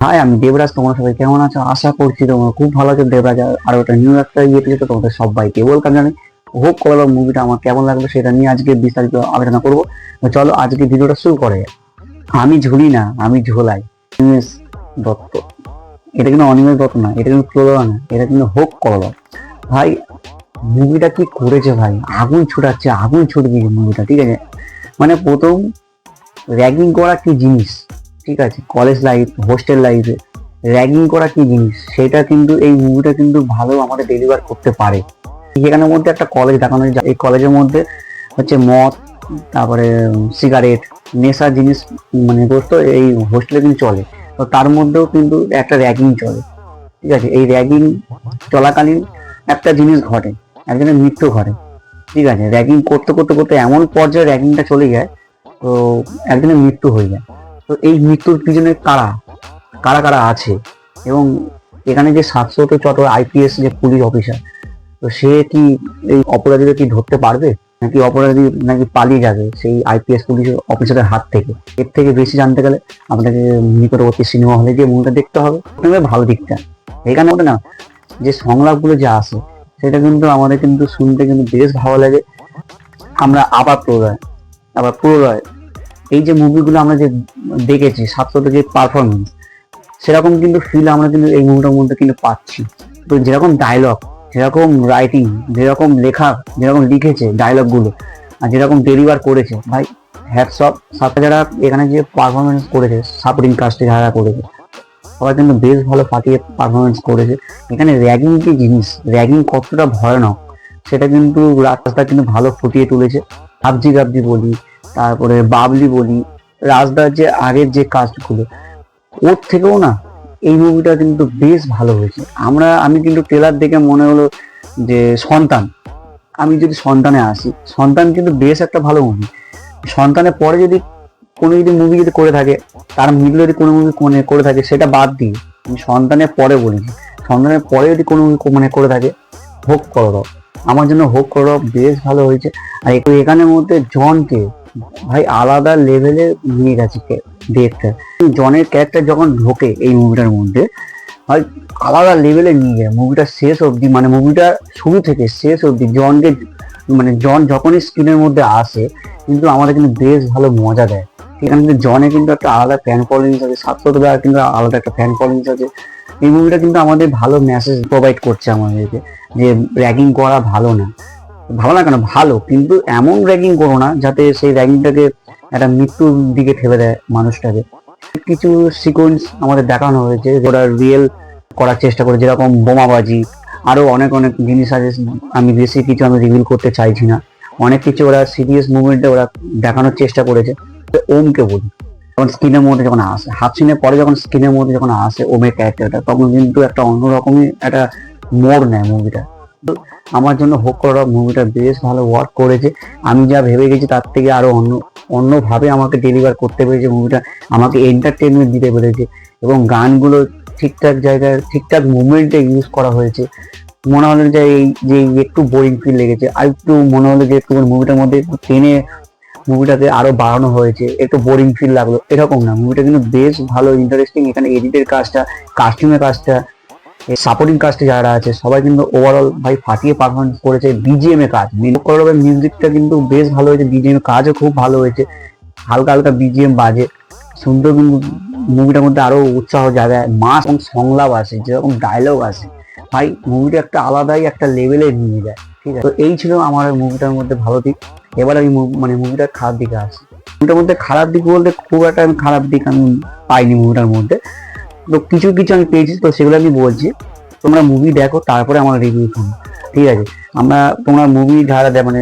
High, আমি দেবরাজ। তোমরা সবাই কেমন আছো? আশা করছি তোমরা খুব ভালো আছো। দেবরাজ আর ওটা নিউ একটা এপিসোডে তোমাদের সবাইকে ওয়েলকাম জানাই। হোপ করলাম মুভিটা আমার কেমন লাগলো সেটা নিয়ে আজকে বিস্তারিত আলোচনা করবো। তো চলো আজকে ভিডিওটা শুরু করে। আমি ঝুলি না, আমি ঝোলাই। অনিমেষ দত্ত। এটা কিন্তু অনিমেষ দত্ত না, এটা কিন্তু প্রলয় না, এটা কিন্তু হোপ করলাম। ভাই, মুভিটা কি করেছে ভাই! আগুন ছুটাচ্ছে, আগুন ছুটে দিয়েছে মুভিটা, ঠিক আছে। মানে প্রথম র্যাগিং করা কি জিনিস, ঠিক আছে, কলেজ লাইফ হোস্টেল লাইফে র্যাগিং করা কি জিনিস সেটা কিন্তু এই মুভিটা কিন্তু ভালো আমাদের ডেলিভার করতে পারে। যেখানের মধ্যে একটা কলেজ দেখানো যায়, এই কলেজের মধ্যে হচ্ছে মদ, তারপরে সিগারেট, নেশা জিনিস, মানে দোস্ত এই হোস্টেলে কিন্তু চলে। তো তার মধ্যেও কিন্তু একটা র্যাগিং চলে, ঠিক আছে। এই র্যাগিং চলাকালীন একটা জিনিস ঘটে, একজনের মৃত্যু ঘটে, ঠিক আছে। র্যাগিং করতে করতে করতে এমন পর্যায়ে র্যাগিংটা চলে যায়, তো একজনের মৃত্যু হয়ে যায়। তো এই মৃত্যুর পিছনে কারা কারা কারা আছে, এবং এখানে যে 700 চটর আইপিএস যে পুলিশ অফিসার, তো সে কি এই অপরাধীদের কি ধরতে পারবে, নাকি অপরাধী নাকি পালিয়ে যাবে সেই আইপিএস পুলিশ অফিসারের হাত থেকে? এর থেকে বেশি জানতে গেলে আপনাকে নিকটবর্তী সিনেমা হলে গিয়ে মুভিটা দেখতে হবে। প্রথমে ভালো দিকটা এখানে ওটা না, যে সংলাপগুলো যে আসে সেটা কিন্তু আমাদের কিন্তু শুনতে কিন্তু বেশ ভালো লাগে। আমরা আবার প্রলয় এই যে মুভিগুলো আমরা যে দেখেছি, 700 যে পারফরমেন্স, সেরকম কিন্তু ফিল আমরা কিন্তু এই মুভিটার মধ্যে কিন্তু পাচ্ছি। তো যেরকম ডায়লগ, যেরকম রাইটিং, যেরকম লেখা, যেরকম লিখেছে ডায়লগ গুলো, আর যেরকম ডেলিভার করেছে ভাই, হ্যাটস অফ। সাথে যারা এখানে যে পারফরমেন্স করেছে, সাপোর্টিং কাস্টে যারা করেছে, সবাই কিন্তু বেশ ভালো ফাটিয়ে পারফরমেন্স করেছে। এখানে র্যাগিং কি জিনিস, র্যাগিং কতটা ভয়ানক সেটা কিন্তু রাজদা কিন্তু ভালো ফুটিয়ে তুলেছে। গাবজি গাবজি বলি, তারপরে বাবলি বলি, রাজদার যে আগের যে কাজগুলো, ওর থেকেও না এই মুভিটা কিন্তু বেশ ভালো হয়েছে। আমি কিন্তু ট্রেলার দেখে মনে হলো যে সন্তান, আমি যদি সন্তানে আসি, সন্তান কিন্তু বেশ একটা ভালো মুভি। সন্তানের পরে যদি কোনো যদি মুভি যদি করে থাকে, তার মিডলে যদি কোনো মুভি করে থাকে সেটা বাদ দিয়ে আমি সন্তানের পরে বলেছি, সন্তানের পরে যদি কোনো মুভি করে থাকে, হোক করো দাও। আমার জন্য হোক করো দাও বেশ ভালো হয়েছে। আর একটু এখানের মধ্যে জনকে ভাই আলাদা লেভেলে নিয়ে গেছে দেখতে। জনের ক্যারেক্টার যখন ঢোকে এই মুভিটার মধ্যে, ভাই আলাদা লেভেলে নিয়ে যায় মুভিটা শেষ অবধি। মানে মুভিটা শুরু থেকে শেষ অবধি জনকে, মানে জন যখনই স্ক্রিনের মধ্যে আসে কিন্তু আমাদের কিন্তু বেশ ভালো মজা দেয়। এখানে কিন্তু জনে কিন্তু একটা আলাদা ফ্যান ফলোইংস আছে, 700 কিন্তু আলাদা একটা ফ্যান ফলোইংস আছে। এই মুভিটা কিন্তু আমাদের ভালো মেসেজ প্রোভাইড করছে আমাদেরকে, যে র্যাগিং করা ভালো না। ভালো না কেন, ভালো, কিন্তু এমন র্যাগিং করো না যাতে সেই র্যাগিংটাকে একটা মৃত্যুর দিকে ঠেলে দেয় মানুষটাকে। কিছু সিকোয়েন্স আমাদের দেখানো হয়েছে যেটা রিয়েল করার চেষ্টা করে, যেরকম বোমাবাজি, আরো অনেক অনেক জিনিস আছে। আমি বেশি কিছু আমি রিভিল করতে চাইছি না। অনেক কিছু ওরা সিরিয়াস মুভমেন্টে ওরা দেখানোর চেষ্টা করেছে। ওমকে বলি, যখন স্ক্রিনের মধ্যে যখন আসে, হাফ সিনের পরে যখন স্ক্রিনের মধ্যে যখন আসে ওমের ক্যারেক্টারটা, তখন কিন্তু একটা অন্যরকমই একটা মোড় নেয় মুভিটা। তো আমার জন্য হোক করা মুভিটা বেশ ভালো ওয়ার্ক করেছে। আমি যা ভেবে গেছি তার থেকে আরো অন্যভাবে আমাকে ডেলিভার করতে পেরেছে মুভিটা, আমাকে এন্টারটেনমেন্ট দিতে পেরেছে। এবং গানগুলো ঠিকঠাক জায়গায় ঠিকঠাক মুভমেন্টে ইউজ করা হয়েছে। মনে হলো যে এই যে একটু বোরিং ফিল লেগেছে, আর একটু মনে হলো যে একটু মুভিটার মধ্যে একটু টেনে মুভিটাকে আরো বাড়ানো হয়েছে, একটু বোরিং ফিল লাগলো, এরকম না। মুভিটা কিন্তু বেশ ভালো ইন্টারেস্টিং। এখানে এডিটের কাজটা, কাস্টিউমের কাজটা, সাপোর্টিং কাস্টে যারা আছে সবাই কিন্তু ওভারঅল ভাই ফাটিয়ে পারফরমেন্স করেছে। বিজিএম এর কাজ, মিউজিকটা কিন্তু বেশ ভালো হয়েছে, বিজিএম এর কাজও খুব ভালো হয়েছে। হালকা হালকা বিজিএম বাজে, সুন্দর কিন্তু মুভিটার মধ্যে আরো উৎসাহ জায়গায় মাস এবং সংলাপ আছে, যেরকম ডায়লগ আছে, ভাই মুভিটা একটা আলাদাই একটা লেভেলে নিয়ে যায়, ঠিক আছে। তো এই ছিল আমার মুভিটার মধ্যে ভালো দিক। এবার আমি মানে মুভিটার খারাপ দিকে আসি। মুভিটার মধ্যে খারাপ দিক বলতে খুব একটা আমি খারাপ দিক আমি পাইনি মুভিটার মধ্যে। তো কিছু কিছু আমি পেয়েছি, তো সেগুলো আমি বলছি। তোমরা মুভি দেখো, তারপরে আমার রিভিউ শোনো, ঠিক আছে। তোমরা মুভি যারা মানে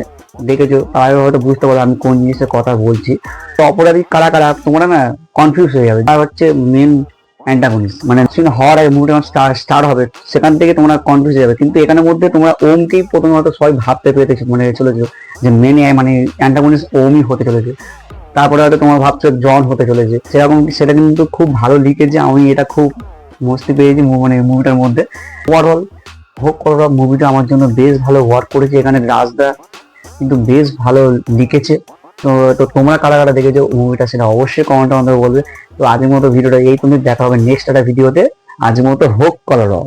দেখেছো তারা হয়তো বুঝতে পারো আমি কোন জিনিসের কথা বলছি। তো অপরাধী কারা কারা তোমরা না কনফিউজ হয়ে যাবে। আর হচ্ছে মেন অ্যান্টাগনিস্ট, মানে হওয়ার আগে মুভিটা স্টার্ট হবে সেখান থেকে তোমরা কনফিউজ হয়ে যাবে। কিন্তু এখানের মধ্যে তোমরা ওমকেই প্রথমে হয়তো সবাই ভাবতে পেরেছে, মানে চলেছে যে মেন মানে অ্যান্টাগনিস্ট ওমই হতে চলেছে। তারপরে হয়তো তোমার ভাবছো জন হতে চলেছে, সেরকম সেটা কিন্তু খুব ভালো লিখেছে। আমি এটা খুব মস্তি পেয়েছি মানে মুভিটার মধ্যে। ওভারঅল হোক করা মুভিটা আমার জন্য বেশ ভালো ওয়ার্ক করেছে। এখানে রাজদা কিন্তু বেশ ভালো লিখেছে, তো তোমরা কারা কারা দেখেছো মুভিটা সেটা অবশ্যই কমেন্টের মধ্যে বলবে। তো আজকের মতো ভিডিওটা এই পর্যন্ত, দেখা হবে নেক্সট একটা ভিডিওতে। আজকের মতো হোক কলরব।